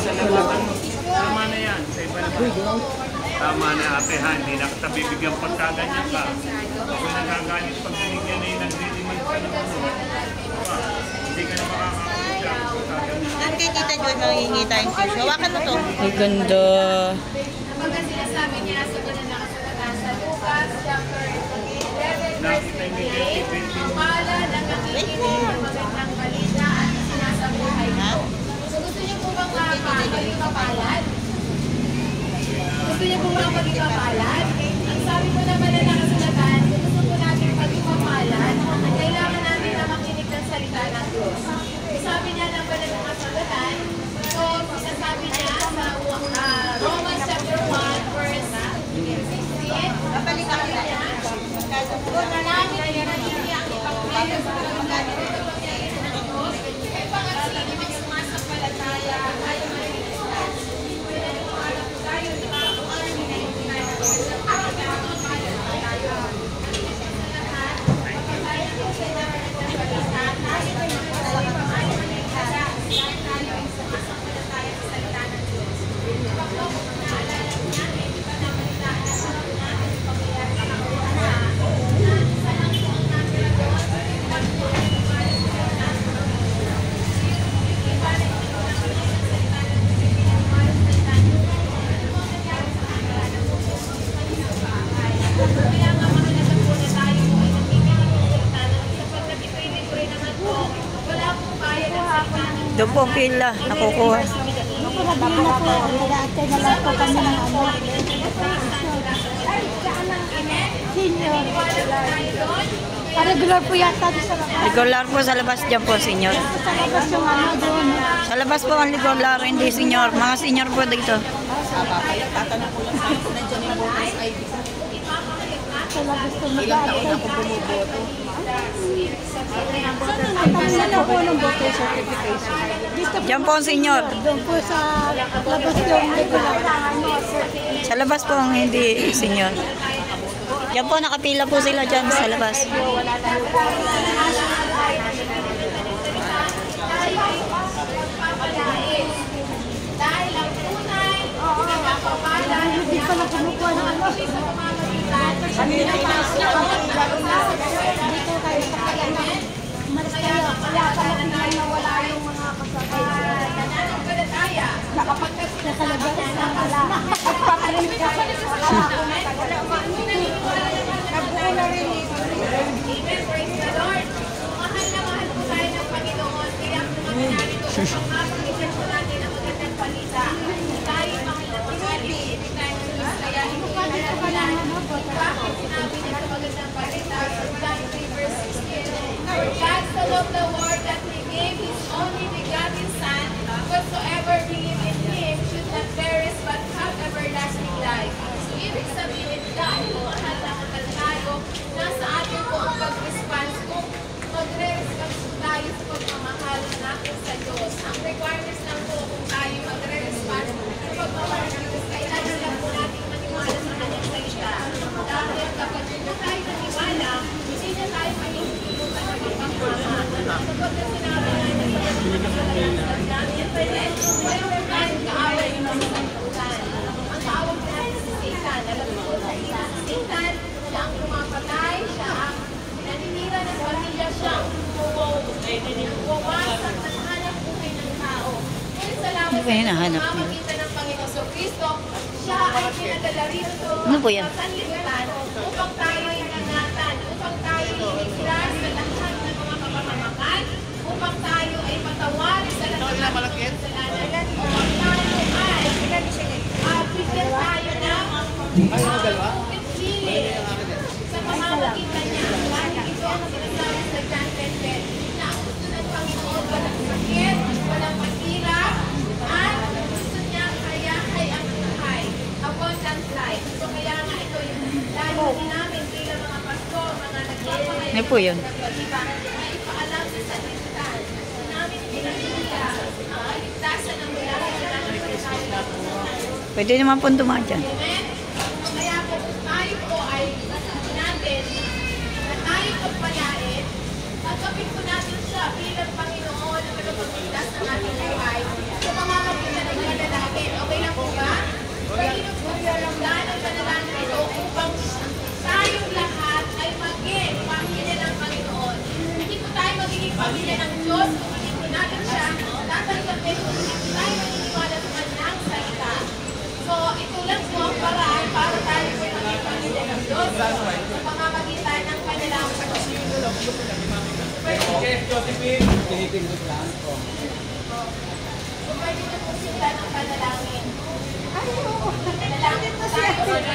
Tama na yan. Tama na ate ha, hindi na kita bibigyan pagkaganyan ka. Kasi nagagalit pag binigyan na yung nagdidimig ka ng ano. Hindi ka na makakakulit pagkaganyan. Saan kay Tita Joy manghihingi tayong tissue? Hawakan mo to. Ay, ganda. Pagka sinasabi niya sa ganun na kasulatan sa Lucas, chapter 11, verse 28, ang pala ng nakikinig ng magandang balita at sinasabuhay ko. So gusto niyo po bang maging mapalad? Gusto niyo po bang maging mapalad? Ang sabi po naman na nakasulatan, gusto po natin maging mapalad, kailangan natin na makinig ng salita ng Diyos. Sabi niya ng banal ng kasulatan, so sinasabi niya sa Romans chapter 1 verse 16, Babalikan ko na yan. kung namin ay nangyayari ang ipagpili sa pagkakas ng Diyos, ay pangasin ang sumasampalataya ay maliligtas. Pinaniwala po tayo sa mga kung ano nililitas. Ang pinapapalala tayo. Sa lahat, kapag tayo po sa naman nagpapalitan, tayo ay magpapalala maligtas. Dahil tayo ay sumasampalataya sa salita ng Diyos. Kapag po kung naalala po natin, di ba napalitaan na sa natin ang pangyayari sa mga Doon po ang pila. Nakukuha. Nag-aantay na lang po kami ng ano. Senior. Regular po yata doon sa labas. Regular po sa labas dyan po, senyor. Sa labas yung ano doon. Sa labas po ang regular, hindi senyor. Mga senyor po dito. Tatanong ko lang sa akin, nandiyan yung bonus ID. Sa labas po mag-aantay. Ako bumuboto. Saan na po ng voter certification? Dyan po ang senyor. Doon po sa labas yung regular. Sa labas po ang hindi senyor. Dyan po, nakapila po sila dyan sa labas. dahil ang tunay, pinapapalad, Hindi pa na kumukuha ng ano. sa pamamagitan, Dito tayo sa kanya. Umalis tayo. Wala pa na wala yung mga kasabay. nananampalataya, Nakalabas na wala. At paparin ka. nabuo na rin ito. Amen, praise the Lord. Mahal na mahal po tayo ng Panginoon. Kaya kung mangyayari ito, mapapakinggan po natin ang magandang balita. Tayo mahal na mahal, ibig tayo ng Diyos. Kaya hindi ko alam bakit sinabi niya sa magandang balita sa John 3 verse 16. For God so loved the world that He gave His only begotten Son, whatsoever believe in Him should not perish but have everlasting life. So ibig sabihin dahil mahal na mahal tayo, nasa atin po ang pag-response kung magre-response tayo sa pagmamahal natin sa Diyos. Ang requirements lang po kung tayo magre-response sa pagmamahal ng Diyos, kailangan lang po natin maniwala sa kanyang salita. Dahil kapag hindi tayo naniwala, hindi na tayo mahihintulutan ng pagmamahal. Kapag sinabi natin sa kahit kaaway yung masasangkutan. Ang kaaway po natin si Satan. Alam po sa Satan, siya ang pumapatay, siya ang naninira ng pamilya, siya ang pumawasak ng hanap buhay ng tao. Kaya salamat Ano ba yun ang hanap sa nila? pamamagitan ng Panginoon Kristo, siya ay pinadala rito Ano po yan? sa sanlibutan upang tayo ay ingatan, upang tayo ay iligtas sa lahat ng mga kapamamakan, upang tayo ay patawarin sa lahat ng mga kasalanan, upang tayo ay bigyan tayo ng pinili sa pamamagitan niya. Dahil ito ang sinasabi sa John 10:10 na ang gusto ng Panginoon walang sakit, walang paghirap, at gusto niya kaya ay ang buhay, abundant life. So kaya nga ito yung dahil namin bilang mga pastor, mga nagpapahayag Ano po yun? na ipaalam sa sanlibutan. Namin pinagpiliya ang kaligtasan ng mula sa kailangan sa tayo. Pwede naman po dumaan dyan. Amen? Kaya po tayo po ay sa pamamagitan ng kanilang pwede niyo po sila ng panalangin. Panalangin po tayo. Pwede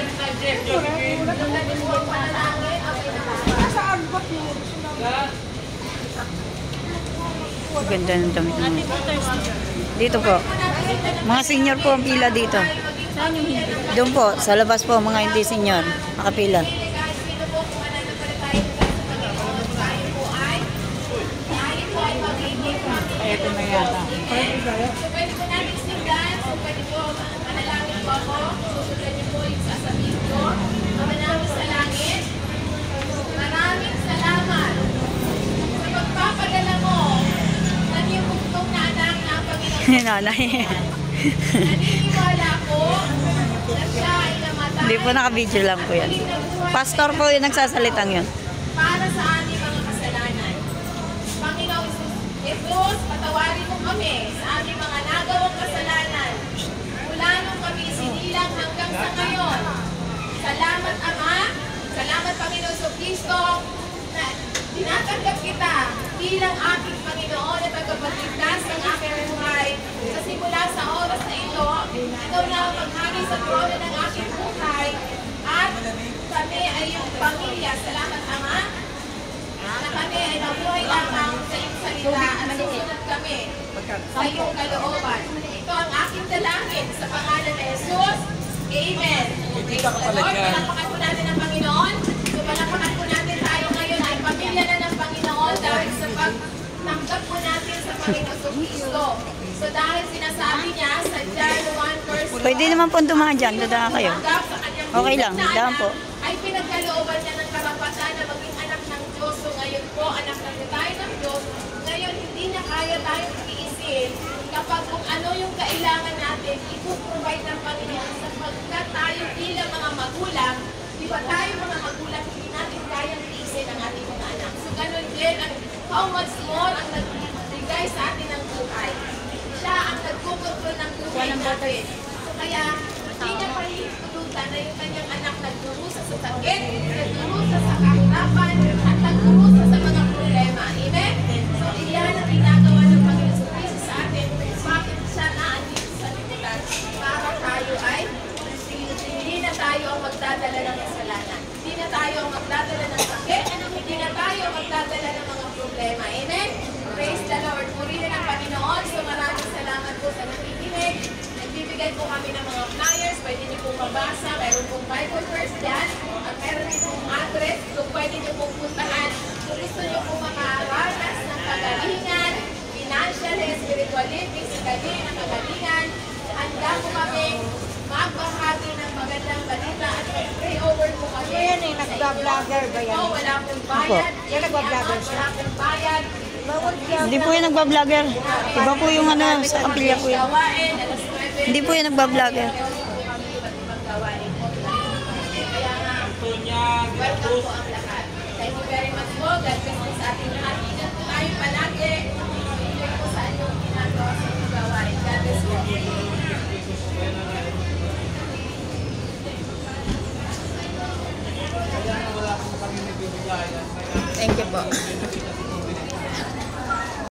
po ang panalangin. Okay na ba? Saan ba yun? Ganda ng damit mo. Dito po. Mga senior po ang pila dito. Doon po, sa labas po, mga hindi senior. Nakapila. Sino po kung mananampalataya sa Panginoon, tayo po ay magiging Ito na yata. So, pwede po natin sigdan. So, pwede po, manalangin po ako. Susundan niyo po yung sasabihin ko. Ama namin sa langit, maraming salamat sa pagpapadala mo ng iyong bugtong na anak na ang Panginoon. Nanay. Naniniwala ko na siya ay namatay. Hindi po naka-video lang po yan. Pastor po yung nagsasalitang yun. Para sa aming mga kasalanan. Panginoong Jesus, patawarin mo kami sa aming mga nagawang kasalanan. Mula nung kami sinilang hanggang sa ngayon. Salamat Ama, salamat Panginoon sa Kristo na tinatanggap kita bilang aking Panginoon at tagapagligtas ng aking buhay. Sa simula sa oras na ito, ikaw na ang maghari sa trono ng aking buhay at kami ay iyong pamilya. Salamat Ama na kami ay nabuhay lamang sa iyong salita at susunod kami sa iyong kalooban. Ito ang aking dalangin sa pangalan ni Jesus. Amen. Praise the Lord. Palapakan po natin ang Panginoon. So palapakan po natin tayo ngayon ay pamilya na ng Panginoon dahil sa pagtanggap po natin sa Panginoon sa Kristo. So dahil sinasabi niya sa John 1 verse 1, Pwede naman po dumaan dyan. Dadaan kayo. tanggap sa kanyang Okay lang, buhay na daan anak, po. ay pinagkalooban niya ng karapatan na maging anak ng Diyos. So ngayon po, anak na tayo ng Diyos. Ngayon, hindi na kaya tayong tiisin kapag kung ano yung kailangan natin, ipuprovide ng Panginoon sapagkat tayo bilang mga magulang, di ba tayo mga magulang, hindi natin kayang tiisin ang ating mga anak. So ganun din, how much more ang nagbigay sa atin ng buhay. Siya ang nagkukontrol ng buhay natin. So kaya, hindi niya palitututan na yung kanyang anak nagdurusa sa sakit, nagdurusa sa kahirapan, at nagdurusa sa mga problema. Amen? So, iyan ang ginagawa ng Panginoon sa Kristo sa atin. Bakit siya naandito sa lipunan? Para tayo ay hindi na tayo ang magdadala ng kasalanan. Hindi na tayo ang magdadala ng sakit. Hindi na tayo ang magdadala ng mga problema. Amen? Praise the Lord. Purihin ang Panginoon. So, maraming salamat po sa nakikinig. Nagbibigay po kami ng mga flyers, pwede niyo pong mabasa, meron pong Bible verse dyan, at meron din pong address, so pwede niyo pong puntahan. Kung gusto niyo pong makaranas ng kagalingan, financially, spiritually, physically, ng kagalingan, handa po kami magbahagi ng magandang balita at pray over po kami. Yan eh, nagba-vlogger ba yan? Oo, wala pong bayad. Yan nagba-vlogger siya? Wala pong bayad. Bawal siya. Hindi po yung nagbablogger. Iba po yung ano, sa kapilya po yun. Gawain, alas 9. Hindi po yung nagbablogger. Welcome po ang lahat. Thank you very much po. God bless po sa ating lahat. Ingat po tayo palagi. Ingat po sa inyong ginagawa sa inyong gawain. God bless po. Thank you po.